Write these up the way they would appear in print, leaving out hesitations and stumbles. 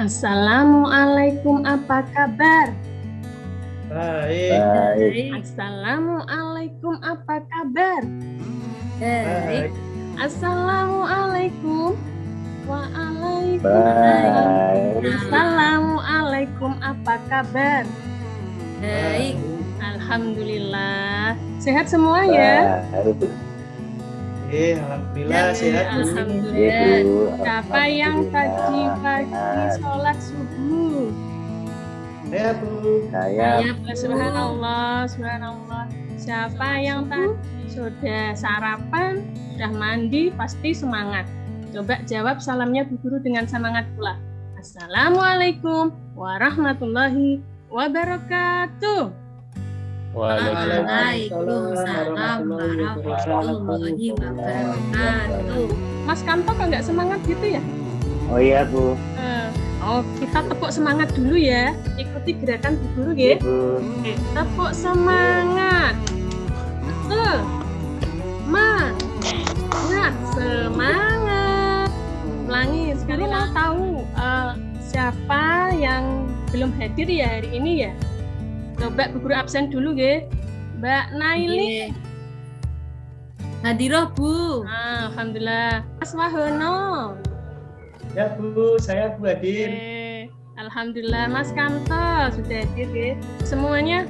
Assalamualaikum, apa kabar? Baik. Assalamualaikum, apa kabar? Baik. Assalamualaikum. Waalaikumsalam. Baik. Assalamualaikum, apa kabar? Baik. Alhamdulillah. Sehat semua ya? Alhamdulillah sehat. Alhamdulillah. Siapa yang tadi pagi sholat subuh? Saya Bu. Subhanallah, subhanallah. Siapa yang tadi sudah sarapan, sudah mandi, pasti semangat. Coba jawab salamnya Bu Guru dengan semangat pula. Assalamualaikum warahmatullahi wabarakatuh. Waalaikumsalam warahmatullahi wabarakatuh. Mas Kanto kok nggak semangat gitu ya? Oh iya Bu. Kita tepuk semangat dulu ya. Ikuti gerakan Bu Guru ya. Oke, tepuk semangat. Semangat. Ulangi. Sekarang mau tahu siapa yang belum hadir ya hari ini ya? Coba Bu Guru absen dulu ya. Mbak Naili. Hadirah Bu. Alhamdulillah. Mas Wahono. Ya Bu, saya Bu hadir. Alhamdulillah. Mas Kanto sudah hadir ya. Semuanya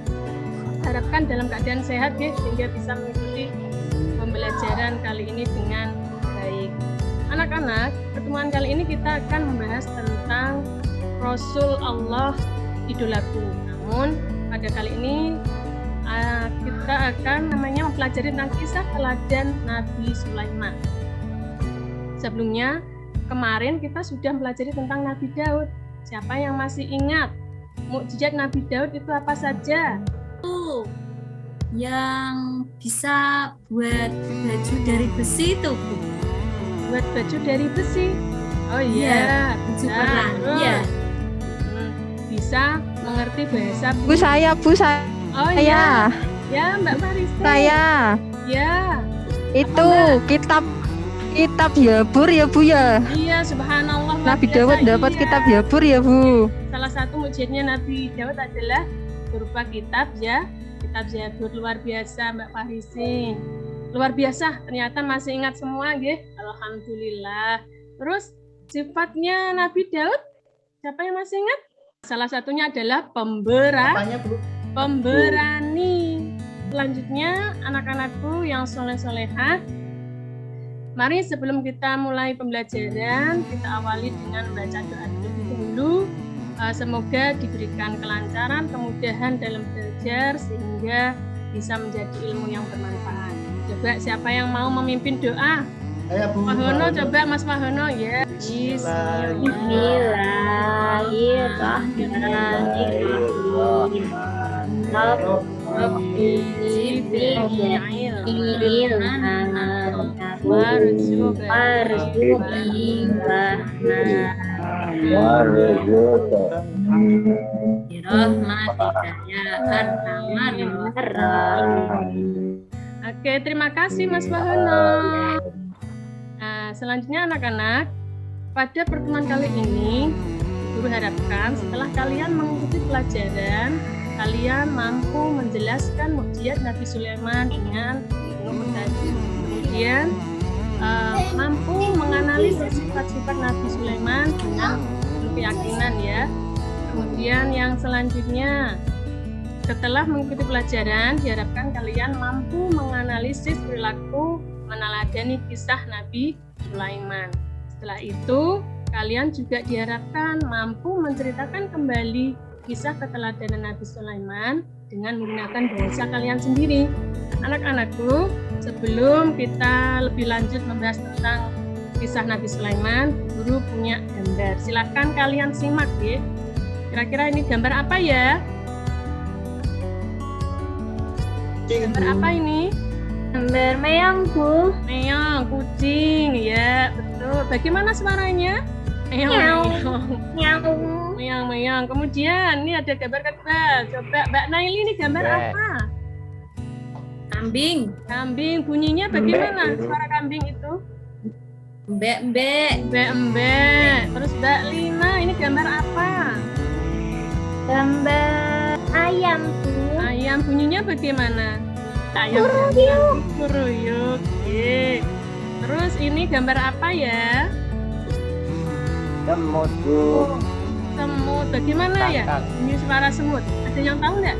harapkan dalam keadaan sehat ya, sehingga bisa mengikuti pembelajaran kali ini dengan baik. Anak-anak, pertemuan kali ini kita akan membahas tentang Rasul Allah idolaku. Namun pada kali ini kita akan mempelajari tentang kisah teladan Nabi Sulaiman. Sebelumnya kemarin kita sudah mempelajari tentang Nabi Daud. Siapa yang masih ingat mukjizat Nabi Daud itu apa saja? Yang bisa buat baju dari besi itu Bu. Buat baju dari besi. Oh iya, baju perang. Iya. Bisa mengerti bahasa Bu saya. Oh iya. Ya, Mbak Marisa. Saya. Ya. Itu kitab Yabur ya Bu ya. Iya, subhanallah. Nabi Daud dapat kitab Yabur ya Bu. Salah satu mukjizatnya Nabi Daud adalah berupa kitab Yabur. Luar biasa Mbak Farisi. Luar biasa, ternyata masih ingat semua nggih. Alhamdulillah. Terus sifatnya Nabi Daud, siapa yang masih ingat? Salah satunya adalah pemberani. Selanjutnya anak-anakku yang soleh-solehah, mari sebelum kita mulai pembelajaran, kita awali dengan membaca doa terlebih dahulu. Semoga diberikan kelancaran, kemudahan dalam belajar sehingga bisa menjadi ilmu yang bermanfaat. Coba siapa yang mau memimpin doa? Saya Bu. Mahono, coba Mas Mahono ya. Oke, terima kasih Mas Wahono. Selanjutnya anak-anak, pada pertemuan kali ini Guru harapkan setelah kalian mengikuti pelajaran, kalian mampu menjelaskan mukjizat Nabi Sulaiman dengan penuh. Kemudian mampu menganalisis sifat-sifat Nabi Sulaiman dengan keyakinan ya. Kemudian yang selanjutnya, setelah mengikuti pelajaran, diharapkan kalian mampu menganalisis perilaku, meneladani kisah Nabi Sulaiman. Setelah itu, kalian juga diharapkan mampu menceritakan kembali kisah keteladanan Nabi Sulaiman dengan menggunakan bahasa kalian sendiri. Anak-anakku, sebelum kita lebih lanjut membahas tentang kisah Nabi Sulaiman, Guru punya gambar. Silakan kalian simak ya. Kira-kira ini gambar apa ya? Gambar apa ini? Gambar meong Bu. Meong, kucing, ya betul. Bagaimana suaranya? Meong. Kemudian ini ada gambar kedua. Coba Mbak Naili, ini gambar apa? Kambing. Kambing. Bunyinya bagaimana suara kambing itu? Mbak. Mbak. Terus Mbak Lina, ini gambar apa? Gambar ayam, Bu. Ayam, bunyinya bagaimana? Ayam kuruyuk. Oke. Terus ini gambar apa ya? Semut, Bu. Semut. Bagaimana ya? Bunyi suara semut. Ada yang tahu nggak?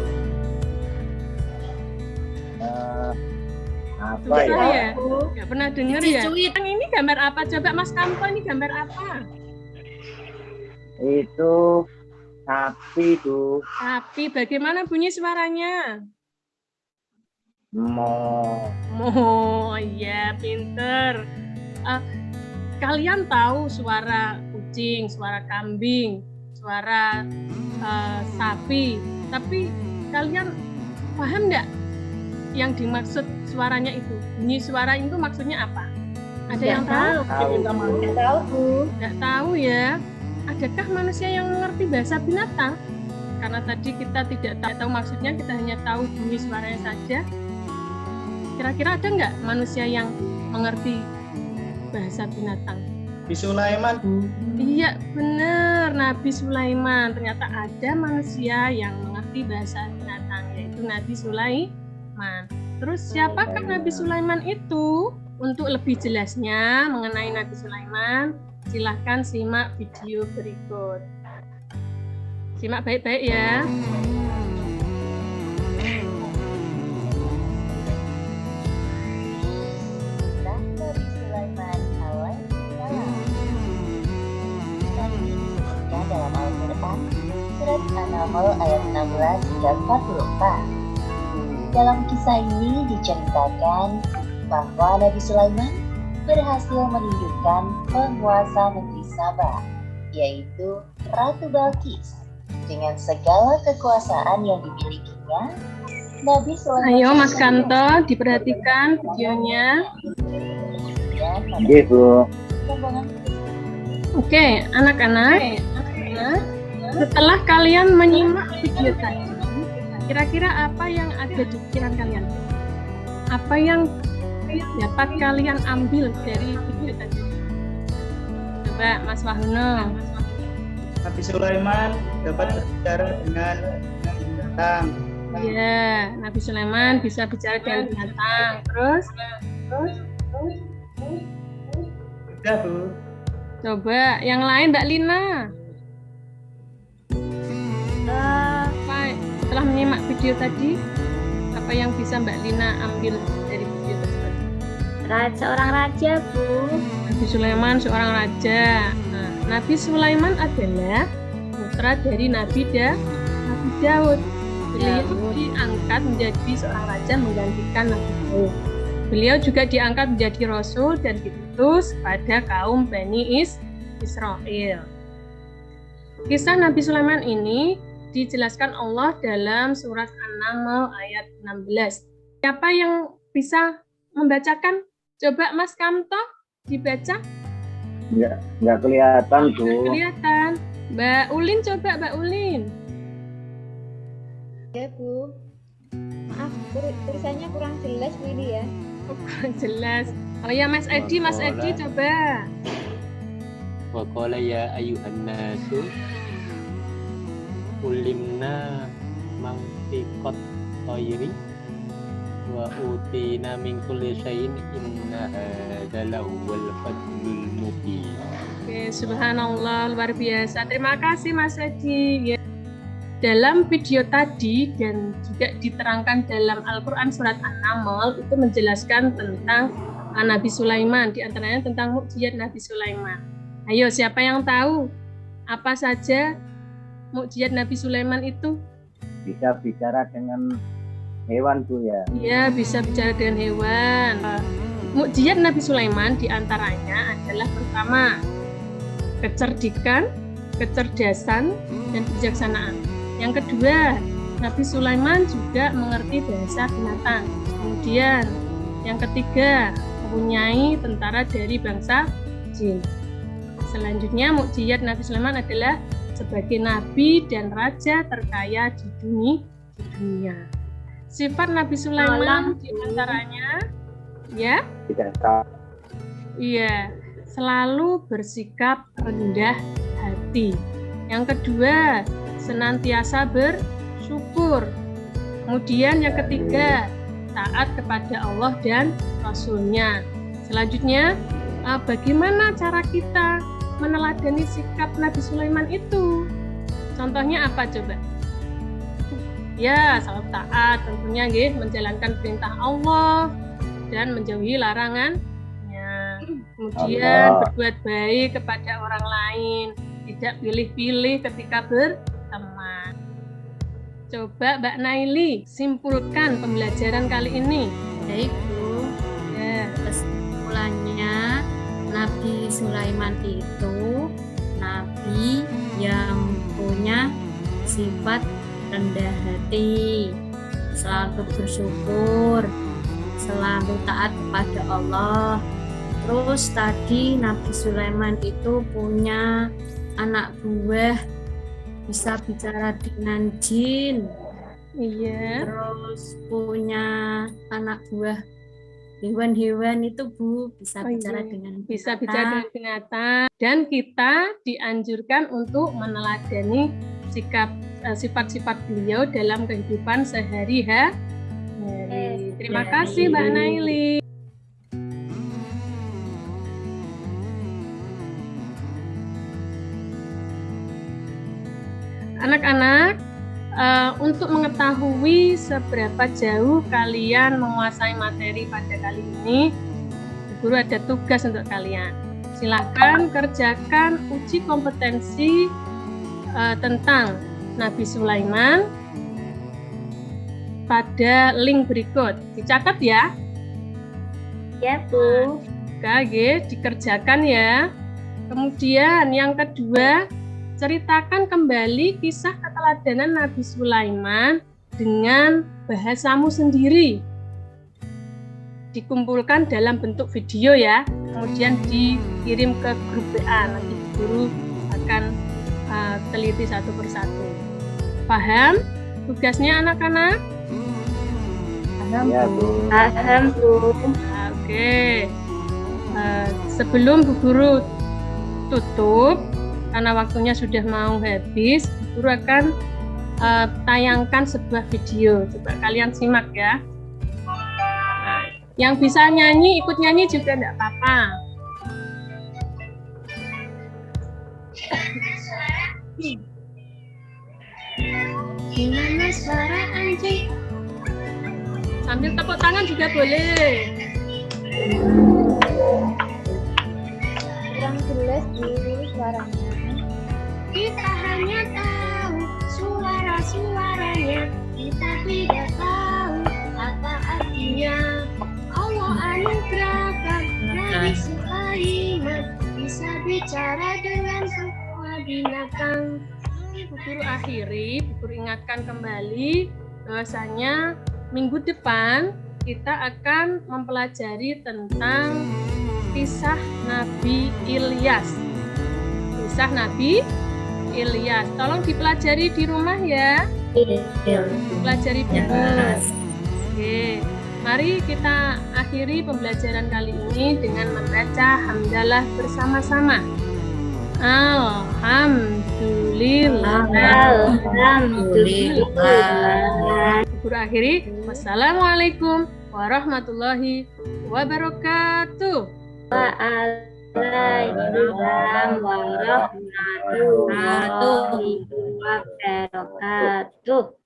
Apa Susah ya? ya? Nggak pernah dengar ya? Cicuit. Yang ini gambar apa? Coba Mas Kamto, ini gambar apa? Itu sapi, Bu. Sapi. Bagaimana bunyi suaranya? Mo. Oh iya, pinter. Kalian tahu suara kucing, suara kambing, suara sapi. Tapi kalian paham nggak yang dimaksud suaranya itu? Bunyi suara itu maksudnya apa? Ada yang tahu? Nggak tahu, Bu. Nggak tahu ya. Adakah manusia yang mengerti bahasa binatang? Karena tadi kita tidak tahu maksudnya, kita hanya tahu bunyi suaranya saja. Kira-kira ada nggak manusia yang mengerti bahasa binatang? Nabi Sulaiman, Bu. Iya, benar. Nabi Sulaiman. Ternyata ada manusia yang mengerti bahasa binatang, yaitu Nabi Sulaiman. Terus siapakah Nabi Sulaiman itu? Untuk lebih jelasnya mengenai Nabi Sulaiman, silahkan simak video berikut. Simak baik-baik ya. Nabi Sulaiman alaihissalam. Nabi disebutkan dalam Al-Quran surat An-Nahl ayat 16 hingga 44. Dalam kisah ini diceritakan bahwa Nabi Sulaiman berhasil menundukkan penguasa negeri Sabah, yaitu Ratu Balkis. Dengan segala kekuasaan yang dimilikinya, Nabi Sulaiman. Ayo Mas Kanto, diperhatikan videonya. Iya, Bu. Oke, anak-anak. Setelah kalian menyimak video tadi, kira-kira apa yang ada di pikiran kalian? Apa yang dapat kalian ambil dari video tadi? Coba Mas Wahno. Nabi Sulaiman dapat berbicara dengan binatang. Iya, Nabi Sulaiman bisa bicara dengan binatang. Terus? Udah, Bu. Coba yang lain Mbak Lina. Apa setelah menyimak video tadi, apa yang bisa Mbak Lina ambil dari video tersebut? Seorang raja, Bu. Nabi Sulaiman seorang raja. Nah, Nabi Sulaiman adalah putra dari Nabi Daud. Beliau diangkat menjadi seorang raja menggantikan Nabi Daud. Beliau juga diangkat menjadi rasul dan diutus pada kaum Bani Israel. Kisah Nabi Sulaiman ini dijelaskan Allah dalam surat An-Nahl ayat 16. Siapa yang bisa membacakan? Coba Mas Kamto dibaca. Nggak kelihatan, Bu. Kelihatan. Mbak Ulin, coba Mbak Ulin. Ya, Bu. Maaf, tulisannya kurang jelas, Bu, ini ya. Kurang jelas. Oh ya Mas Edi coba. Wa qala ya ayyuhan nasu ulimna mantiqat tayri wa utina min kulli syai'in inna hadzal huwal fadlul mubin. Oke, subhanallah, luar biasa. Terima kasih Mas Edi. Ya. Dalam video tadi dan juga diterangkan dalam Al-Quran surat An-Nahl itu menjelaskan tentang Nabi Sulaiman, di antaranya tentang mukjizat Nabi Sulaiman. Ayo, siapa yang tahu apa saja mukjizat Nabi Sulaiman itu? Bisa bicara dengan hewan, Bu, ya? Iya, bisa bicara dengan hewan. Mukjizat Nabi Sulaiman di antaranya adalah pertama, kecerdikan, kecerdasan, dan kebijaksanaan. Yang kedua, Nabi Sulaiman juga mengerti bahasa binatang. Kemudian, yang ketiga, mempunyai tentara dari bangsa jin. Selanjutnya, mukjizat Nabi Sulaiman adalah sebagai nabi dan raja terkaya di dunia. Sifat Nabi Sulaiman di antaranya, ya? Tidak tahu. Iya. selalu bersikap rendah hati. Yang kedua, senantiasa bersyukur. Kemudian yang ketiga, taat kepada Allah dan Rasul-Nya. Selanjutnya, bagaimana cara kita meneladani sikap Nabi Sulaiman itu? Contohnya apa coba? Ya, selalu taat tentunya nggih, menjalankan perintah Allah dan menjauhi larangannya. Kemudian berbuat baik kepada orang lain, tidak pilih-pilih ketika berteman. Coba Mbak Naili simpulkan pembelajaran kali ini. Baik Bu, Ya. kesimpulannya Nabi Sulaiman itu nabi yang punya sifat rendah hati, selalu bersyukur, selalu taat kepada Allah. Terus tadi Nabi Sulaiman itu punya anak buah, bisa bicara dengan jin. Iya. Terus punya anak buah hewan-hewan itu Bu, bisa bicara dengan Bisa binatang. bicara dengan binatang. Dan kita dianjurkan untuk meneladani sifat-sifat beliau dalam kehidupan sehari-hari. Terima kasih Mbak Naili. Anak-anak, untuk mengetahui seberapa jauh kalian menguasai materi pada kali ini, guru ada tugas untuk kalian. Silakan kerjakan uji kompetensi tentang Nabi Sulaiman pada link berikut. Dicatat ya. Ya Bu. Oke, dikerjakan ya. Kemudian yang kedua, ceritakan kembali kisah keteladanan Nabi Sulaiman dengan bahasamu sendiri. Dikumpulkan dalam bentuk video ya, kemudian dikirim ke grup WA. Nanti guru akan teliti satu persatu. Paham tugasnya anak-anak? Ya, Bu. Paham Bu. Oke. Sebelum Bu Guru tutup, karena waktunya sudah mau habis, Bu Guru akan tayangkan sebuah video. Coba kalian simak ya. Nah, yang bisa nyanyi, ikut nyanyi juga enggak apa-apa. Gimana suara anjing? Sambil tepuk tangan juga boleh. Kurang jelas Bu suaranya. Kita hanya tahu suara-suaranya, kita tidak tahu apa artinya. Allah anugerahkan Nabi Sulaiman bisa bicara dengan semua binatang. Bu Guru akhiri, Bu Guru ingatkan kembali bahwasanya minggu depan kita akan mempelajari tentang kisah Nabi Ilyas. Kisah Nabi Ilyas. Tolong dipelajari di rumah ya. Pelajari buku. Oke. Mari kita akhiri pembelajaran kali ini dengan membaca hamdalah bersama-sama. Alhamdulillah. Alhamdulillah. Guru akhiri. Wassalamualaikum warahmatullahi wabarakatuh. Waalaikumsalam warahmatullahi wabarakatuh.